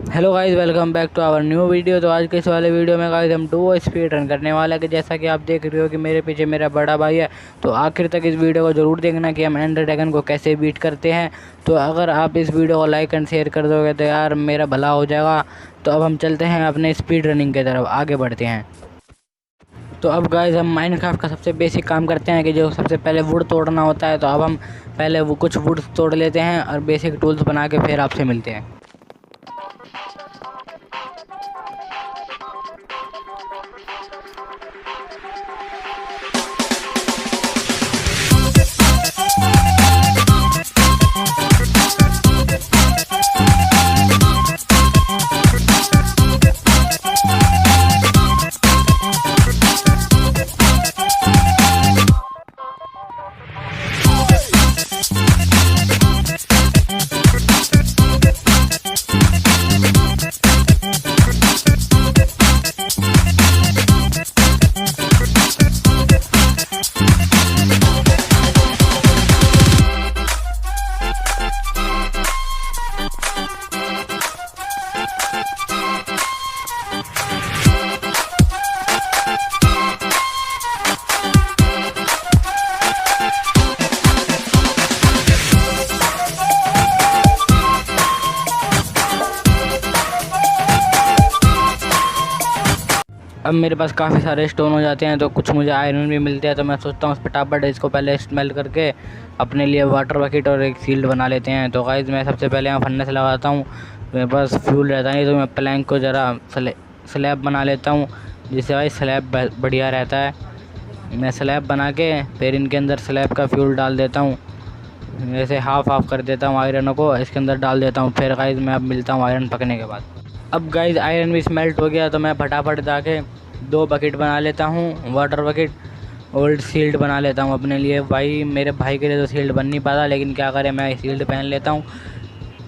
Hello guys, welcome back to our new video. तो आज के इस वाले वीडियो में गाइस हम डुओ स्पीड रन करने वाले हैं कि जैसा कि आप देख रहे हो कि मेरे पीछे मेरा बड़ा भाई है। तो आखिर तक इस वीडियो को ज़रूर देखना कि हम एंडर ड्रैगन को कैसे बीट करते हैं। तो अगर आप इस वीडियो को लाइक एंड शेयर कर दोगे तो यार मेरा भला हो जाएगा। तो अब हम चलते हैं अपने स्पीड रनिंग की तरफ, आगे बढ़ते हैं। तो अब गाइस हम माइनक्राफ्ट का सबसे बेसिक काम करते हैं कि जो सबसे पहले वुड तोड़ना होता है। तो अब हम पहले वो कुछ वुड तोड़ लेते हैं और बेसिक टूल्स बना के फिर आपसे मिलते हैं। अब मेरे पास काफ़ी सारे स्टोन हो जाते हैं तो कुछ मुझे आयरन भी मिलते हैं। तो मैं सोचता हूँ फटाफट इसको पहले स्मेल्ट करके अपने लिए वाटर बकेट और एक शील्ड बना लेते हैं। तो गाइस मैं सबसे पहले यहाँ फन्ने से लगाता हूँ। मेरे पास फ्यूल रहता नहीं तो मैं प्लैंक को ज़रा स्लैब बना लेता हूँ, जिससे भाई स्लैब बढ़िया रहता है। मैं स्लैब बना के फिर इनके अंदर स्लैब का फ्यूल डाल देता हूँ, जैसे हाफ कर देता हूँ आयरन को इसके अंदर डाल देता हूँ। फिर गाइस मैं अब मिलता हूँ आयरन पकने के बाद। अब गाइस आयरन भी स्मेल्ट हो गया तो मैं फटाफट जाके 2 बकेट बना लेता हूँ, वाटर बकेट ओल्ड शील्ड बना लेता हूँ अपने लिए। भाई मेरे भाई के लिए तो शील्ड बन नहीं पाता, लेकिन क्या करें मैं शील्ड पहन लेता हूँ।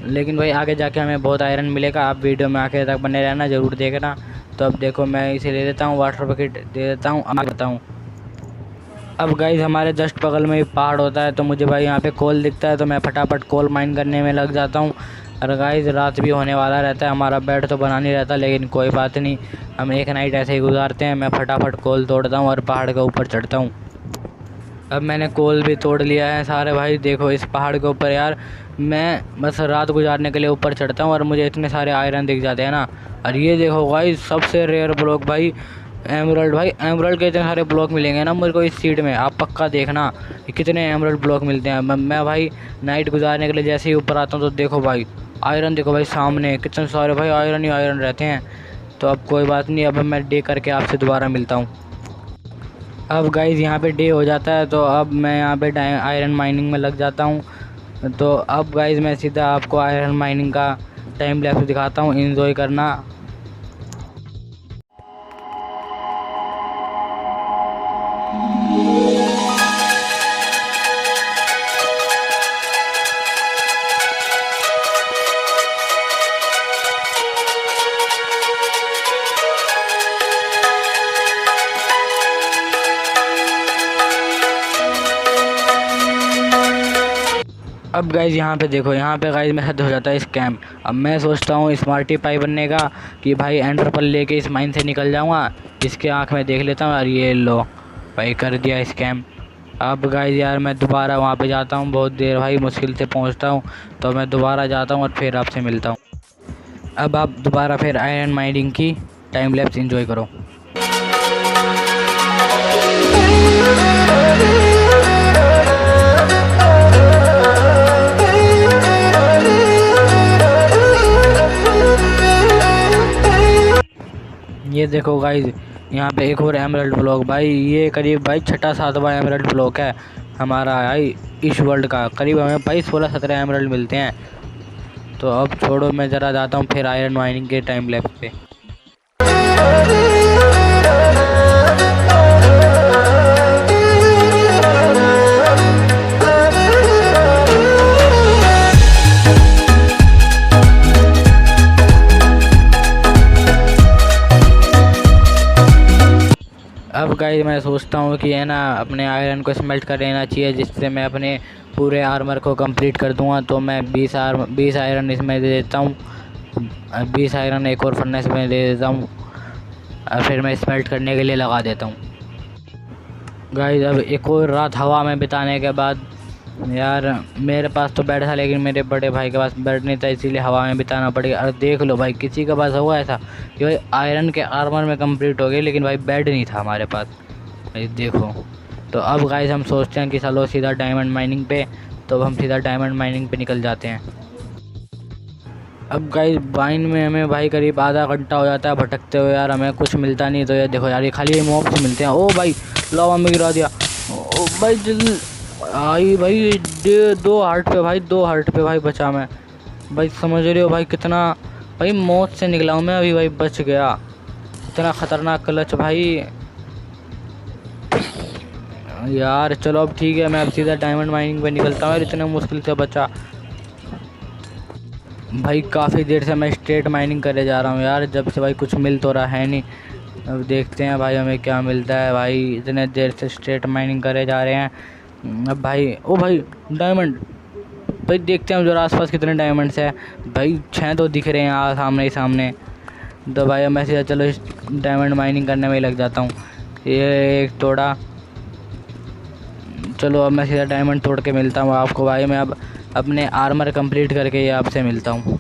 लेकिन भाई आगे जाके हमें बहुत आयरन मिलेगा। आप वीडियो में आखिर तक बने रहना, ज़रूर देखना। तो अब देखो मैं इसे ले लेता हूँ, वाटर बकेट दे देता हूँ, आगे बताऊँ। अब गाइस हमारे जस्ट बगल में ही पहाड़ होता है तो मुझे भाई यहाँ पे कोल दिखता है तो मैं फटाफट कोल माइन करने में लग जाता हूँ। और गाइस रात भी होने वाला रहता है, हमारा बेड तो बना नहीं रहता, लेकिन कोई बात नहीं, हम एक नाइट ऐसे ही गुजारते हैं। मैं फटाफट कोल तोड़ता हूँ और पहाड़ के ऊपर चढ़ता हूँ। अब मैंने कोल भी तोड़ लिया है सारे। भाई देखो इस पहाड़ के ऊपर यार मैं बस रात गुजारने के लिए ऊपर चढ़ता हूँ और मुझे इतने सारे आयरन दिख जाते हैं ना। और ये देखो गाइस सबसे रेयर ब्लॉक भाई एमरल्ड। भाई एमरल्ड के इतने सारे ब्लॉक मिलेंगे ना मेरे को इस सीट में, आप पक्का देखना कि कितने एमरल्ड ब्लॉक मिलते हैं। मैं भाई नाइट गुजारने के लिए जैसे ही ऊपर आता हूँ तो देखो भाई आयरन, देखो भाई सामने कितने सारे भाई आयरन ही आयरन रहते हैं। तो अब कोई बात नहीं, अब मैं डे करके आपसे दोबारा मिलता हूँ। अब गाइस यहाँ पे डे हो जाता है तो अब मैं यहाँ पे आयरन माइनिंग में लग जाता हूँ। तो अब गाइस मैं सीधा आपको आयरन माइनिंग का टाइम लैप्स दिखाता हूँ, एंजॉय करना। अब गाइज यहाँ पे देखो, यहाँ पे गाइज मेरे साथ हो जाता है स्कैम। अब मैं सोचता हूँ स्मार्टी पाई बनने का कि भाई एंडर पर लेके इस माइन से निकल जाऊँगा, इसके आँख में देख लेता हूँ। और ये लो भाई कर दिया स्कैम। अब गाइज यार मैं दोबारा वहाँ पे जाता हूँ, बहुत देर भाई मुश्किल से पहुँचता हूँ। तो मैं दोबारा जाता हूँ और फिर आपसे मिलता हूँ। अब आप दोबारा फिर आयरन माइनिंग की टाइम लैप्स एंजॉय करो। ये देखो गाइज यहाँ पे एक और एमरल्ड ब्लॉक। भाई ये करीब भाई 6वां-7वां एमरल्ड ब्लॉक है हमारा भाई इस वर्ल्ड का। करीब हमें भाई 16-17 एमरल्ड मिलते हैं। तो अब छोड़ो, मैं ज़रा जाता हूँ फिर आयरन माइनिंग के टाइम लैप्स पे। अब गाइस मैं सोचता हूँ कि है ना अपने आयरन को स्मेल्ट कर लेना चाहिए, जिससे मैं अपने पूरे आर्मर को कंप्लीट कर दूँगा। तो मैं 20 आयरन इसमें दे देता हूँ। अब 20 आयरन एक और फर्नेस में दे देता हूँ और फिर मैं स्मेल्ट करने के लिए लगा देता हूँ। गाइस अब एक और रात हवा में बिताने के बाद, यार मेरे पास तो बेड था लेकिन मेरे बड़े भाई के पास बेड नहीं था, इसीलिए हवा में बिताना पड़ेगा। और देख लो भाई, किसी के पास हुआ ऐसा कि भाई आयरन के आर्मर में कंप्लीट हो गई लेकिन भाई बेड नहीं था हमारे पास, भाई देखो। तो अब गाइस हम सोचते हैं कि चलो सीधा डायमंड माइनिंग पे, तो अब हम सीधा डायमंड माइनिंग पे निकल जाते हैं। अब गाइस बाइन में हमें भाई करीब आधा घंटा हो जाता है भटकते हुए, यार हमें कुछ मिलता नहीं। तो यार देखो यार, ये खाली मॉब्स मिलते हैं। ओ भाई लावा में गिरा दिया। ओ भाई जल्दी आई भाई, 2 हार्ट पे भाई, 2 हार्ट पे भाई बचा मैं। भाई समझ रहे हो भाई कितना, भाई मौत से निकला हूँ मैं अभी भाई, बच गया। इतना ख़तरनाक क्लच भाई। यार चलो अब ठीक है, मैं अब सीधा डायमंड माइनिंग पे निकलता हूँ यार, इतने मुश्किल से बचा भाई। काफ़ी देर से मैं स्ट्रेट माइनिंग करे जा रहा हूँ यार, जब से भाई कुछ मिल तो रहा है नहीं। अब देखते हैं भाई हमें क्या मिलता है। भाई इतने देर से स्ट्रेट माइनिंग करे जा रहे हैं। अब भाई ओ भाई डायमंड, भाई देखते हैं जरा आसपास कितने डायमंड्स है। भाई 6 तो दिख रहे हैं सामने ही सामने। तो भाई अब मैं सीधा चलो इस डायमंड माइनिंग करने में ही लग जाता हूँ। ये एक तोड़ा, चलो अब मैं सीधा डायमंड तोड़ के मिलता हूँ आपको भाई। मैं अब अपने आर्मर कंप्लीट करके ये आपसे मिलता हूँ।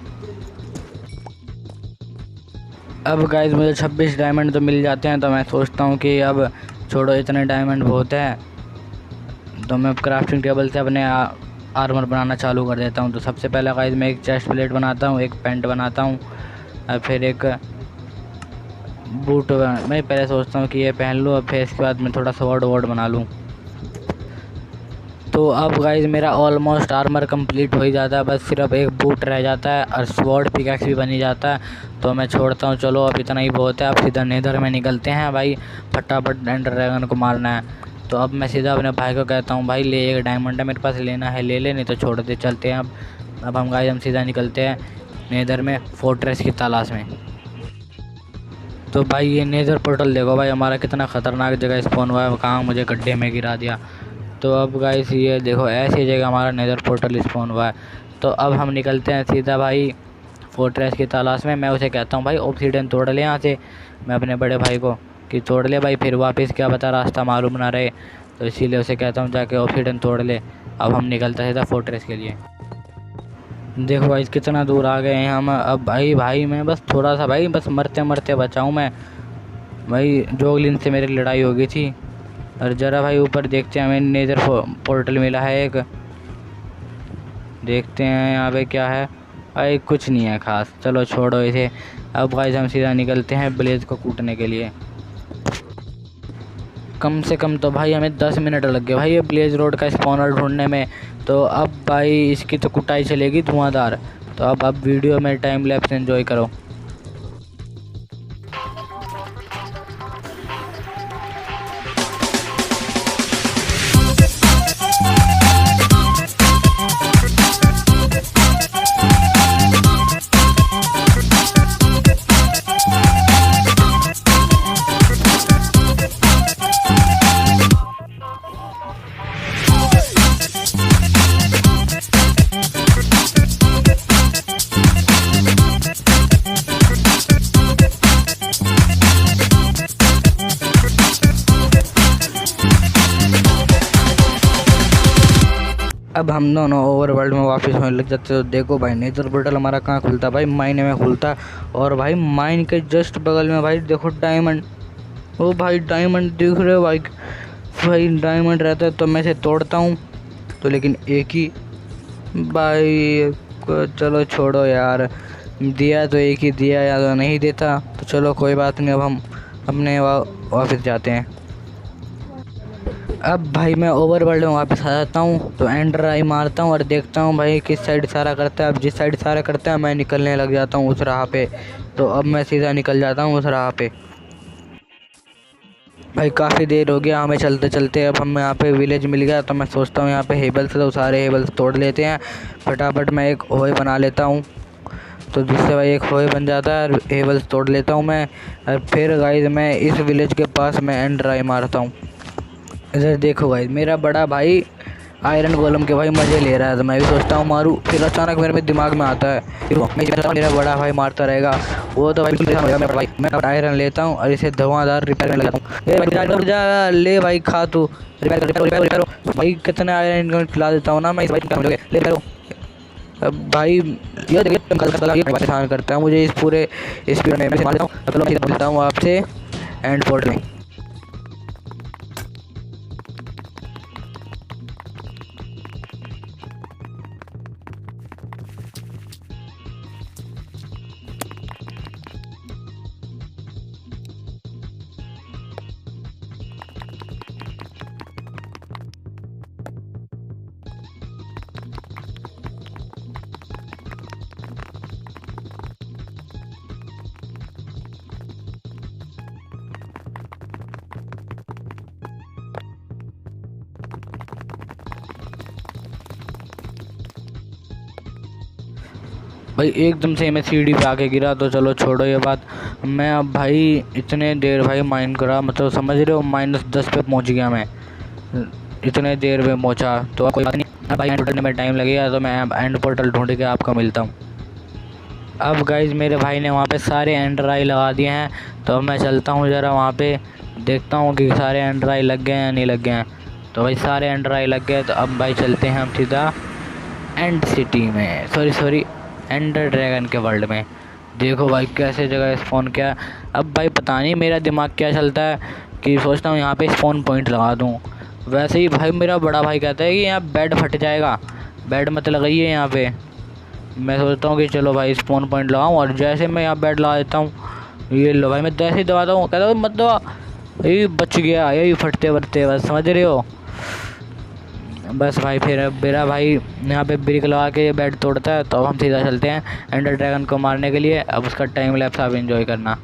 अब गाइस मुझे 26 डायमंड तो मिल जाते हैं, तो मैं सोचता हूँ कि अब छोड़ो, इतने डायमंड बहुत है। तो मैं क्राफ्टिंग टेबल से अपने आर्मर बनाना चालू कर देता हूँ। तो सबसे पहले गाइस मैं एक चेस्ट प्लेट बनाता हूँ, एक पेंट बनाता हूँ और फिर एक बूट। मैं पहले सोचता हूँ कि ये पहन लूँ और फिर इसके बाद मैं थोड़ा स्वॉर्ड वॉर्ड बना लूँ। तो अब गाइस मेरा ऑलमोस्ट आर्मर कंप्लीट हो ही जाता है, बस सिर्फ एक बूट रह जाता है और स्वॉर्ड पिकैक्स भी बन ही जाता है। तो मैं छोड़ता हूँ, चलो अब इतना ही बहुत है। अब सीधा नेदर में निकलते हैं भाई, फटाफट एंडर ड्रैगन को मारना है। तो अब मैं सीधा अपने भाई को कहता हूँ भाई ले, एक डायमंड है मेरे पास, लेना है ले ले, नहीं तो छोड़ दे, चलते हैं। अब हम गाइस हम सीधा निकलते हैं नेदर में फोर्ट्रेस की तलाश में। तो भाई ये नेदर पोर्टल देखो भाई, हमारा कितना ख़तरनाक जगह स्पॉन हुआ है, कहाँ मुझे गड्ढे में गिरा दिया। तो अब गाइस ये देखो ऐसी जगह हमारा नेदर पोर्टल स्पॉन हुआ है। तो अब हम निकलते हैं सीधा भाई फोर्ट्रेस की तलाश में। मैं उसे कहता हूँ भाई ऑब्सीडियन तोड़ ले यहाँ से, मैं अपने बड़े भाई को कि तोड़ ले भाई, फिर वापस क्या पता रास्ता मालूम ना रहे। तो इसीलिए उसे कहता हूँ जाके ऑब्सीडियन तोड़ ले। अब हम निकलते हैं सीधा फोर्ट्रेस के लिए। देखो भाई कितना दूर आ गए हैं हम। अब भाई मैं बस थोड़ा सा भाई, बस मरते मरते बचाऊँ मैं भाई। जोगलिन से मेरी लड़ाई हो गई थी। और ज़रा भाई ऊपर देखते हैं, हमें नेदर पोर्टल मिला है एक, देखते हैं यहाँ पे क्या है। भाई कुछ नहीं है ख़ास, चलो छोड़ो इसे। अब गाइस हम सीधा निकलते हैं ब्लेज को कूटने के लिए। कम से कम तो भाई हमें 10 मिनट लग गए भाई ये ब्लेज रोड का स्पॉनर ढूंढने में। तो अब भाई इसकी तो कुटाई चलेगी धुआंधार। तो अब वीडियो में टाइम लैप्स एंजॉय करो। अब हम दोनों ओवरवर्ल्ड में वापस होने लग जाते। तो देखो भाई नेदर पोर्टल हमारा कहाँ खुलता है भाई, माइन में खुलता। और भाई माइन के जस्ट बगल में भाई देखो डायमंड। ओ भाई डायमंड दिख रहे हो भाई, भाई डायमंड रहता है तो मैं इसे तोड़ता हूँ। तो लेकिन एक ही भाई, चलो छोड़ो यार, दिया तो एक ही दिया या तो नहीं देता। तो चलो कोई बात नहीं, अब हम अपने वापस जाते हैं। अब भाई मैं ओवरवर्ल्ड में वापस आ जाता हूँ। तो एंडर आई मारता हूँ और देखता हूँ भाई किस साइड इशारा करता है। अब जिस साइड इशारा करता है मैं निकलने लग जाता हूँ उस राह पे। तो अब मैं सीधा निकल जाता हूँ उस राह पे। भाई काफ़ी देर हो गया हमें चलते चलते। अब हम यहाँ पे विलेज मिल गया। तो मैं सोचता हूँ यहाँ पे हेबल्स, तो सारे हेबल्स तोड़ लेते हैं फटाफट। मैं एक होए बना लेता हूँ, तो जिससे भाई एक होए बन जाता है। और हेबल्स तोड़ लेता हूँ मैं। और फिर गाइस मैं इस विलेज के पास मैं एंडर आई मारता हूँ। इधर देखो गाइस मेरा बड़ा भाई आयरन गोलम के भाई मज़े ले रहा है, तो मैं भी सोचता हूँ मारूँ। फिर अचानक मेरे दिमाग में आता है मेरा बड़ा भाई मारता रहेगा, वो तो भाई बिल्कुल परेशान हो जाएगा मेरा भाई। मैं आयरन लेता हूँ और इसे धुआंधार रिपेयर करने लगता हूँ। जा ले भाई, खा तू, रिपेयर भाई। कितने आयरन खिला देता हूँ ना मैं इस भाई, ले करो। अब भाई ये देखिए परेशान करता है मुझे इस पूरे स्पीड में। मैं मार देता हूँ। चलो मैं मिलता हूँ आपसे एंड पोर्ट में। भाई एकदम से मैं सीढ़ी पे आके गिरा, तो चलो छोड़ो ये बात। मैं अब भाई इतने देर भाई माइन करा, मतलब समझ रहे हो, -10 पे पहुंच गया मैं, इतने देर में पहुंचा। तो अब कोई बात नहीं, अब भाई एंड पोर्टल में टाइम लगेगा, तो मैं अब एंड पोर्टल ढूंढ के आपको मिलता हूँ। अब गाइज मेरे भाई ने वहाँ पे सारे एंडर आई लगा दिए हैं, तो अब मैं चलता हूँ ज़रा वहाँ पे, देखता हूँ कि सारे एंडर आई लग गए हैं या नहीं लग गए हैं। तो भाई सारे एंडर आई लग गए, तो अब भाई चलते हैं हम सीधा एंड सिटी में, सॉरी एंडर ड्रैगन के वर्ल्ड में। देखो भाई कैसे जगह स्पॉन किया। अब भाई पता नहीं मेरा दिमाग क्या चलता है कि सोचता हूँ यहाँ पे स्पॉन पॉइंट लगा दूँ। वैसे ही भाई मेरा बड़ा भाई कहता है कि यहाँ बेड फट जाएगा, बेड मत लगाइए यहाँ पे। मैं सोचता हूँ कि चलो भाई स्पॉन पॉइंट लगाऊँ, और जैसे मैं यहाँ बेड लगा देता हूँ, ये लो भाई मैं जैसे ही दबाता हूँ, कहता हूँ मत दबा, यही बच गया, यही फटते फटते, बस समझ रहे हो। बस भाई फिर मेरा भाई यहाँ पे ब्रिक लगा के बेड तोड़ता है, तो अब हम सीधा चलते हैं एंडर ड्रैगन को मारने के लिए। अब उसका टाइम लैप्स आप एंजॉय करना।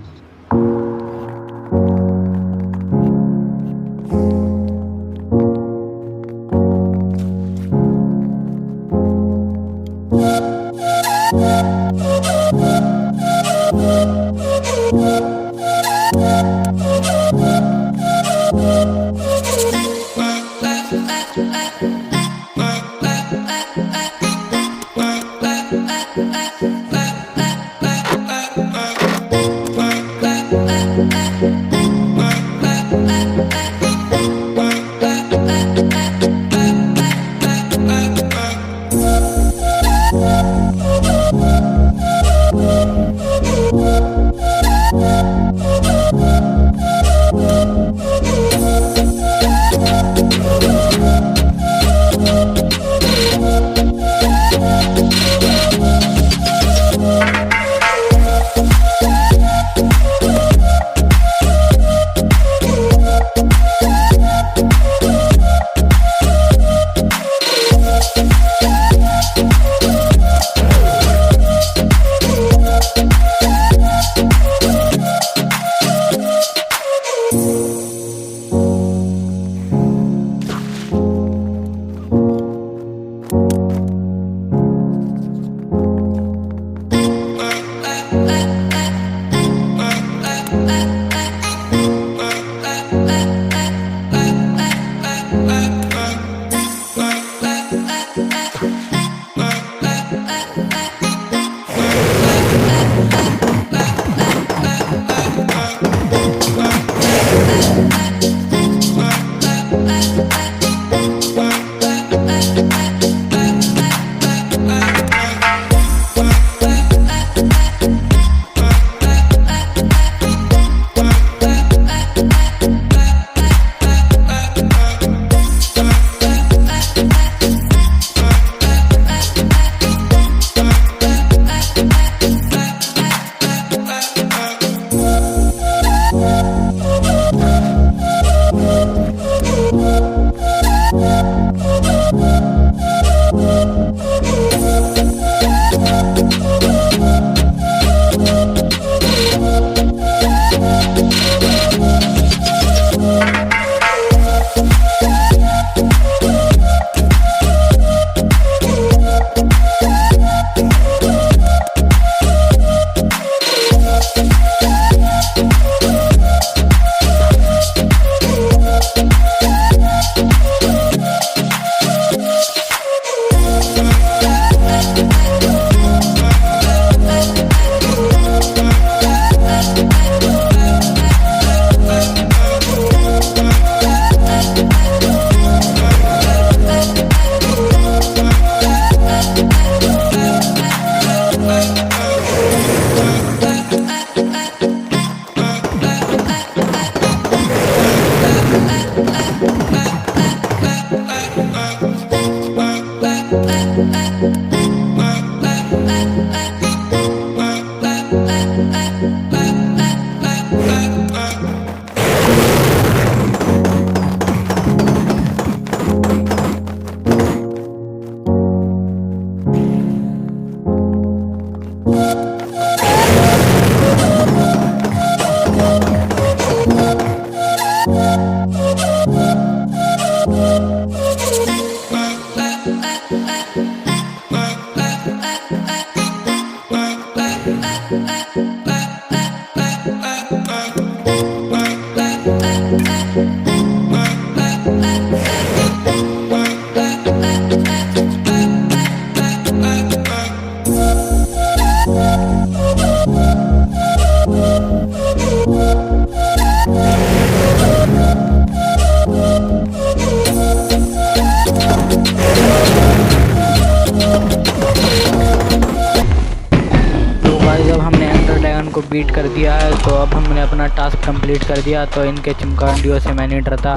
जब हमने एंडर ड्रैगन को बीट कर दिया है तो अब हमने अपना टास्क कंप्लीट कर दिया। तो इनके चिमकांडियों से मैं नहीं डरता,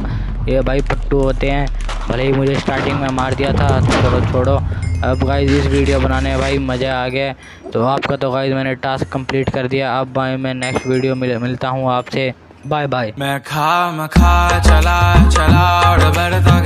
ये भाई पट्टू होते हैं, भले ही मुझे स्टार्टिंग में मार दिया था। तो चलो छोड़ो, अब गाइस इस वीडियो बनाने में भाई मज़ा आ गया। तो आपका तो गाइस मैंने टास्क कंप्लीट कर दिया। अब भाई मैं नेक्स्ट वीडियो मिलता हूँ आपसे। Bye bye. मैं खा चला और बढ़ता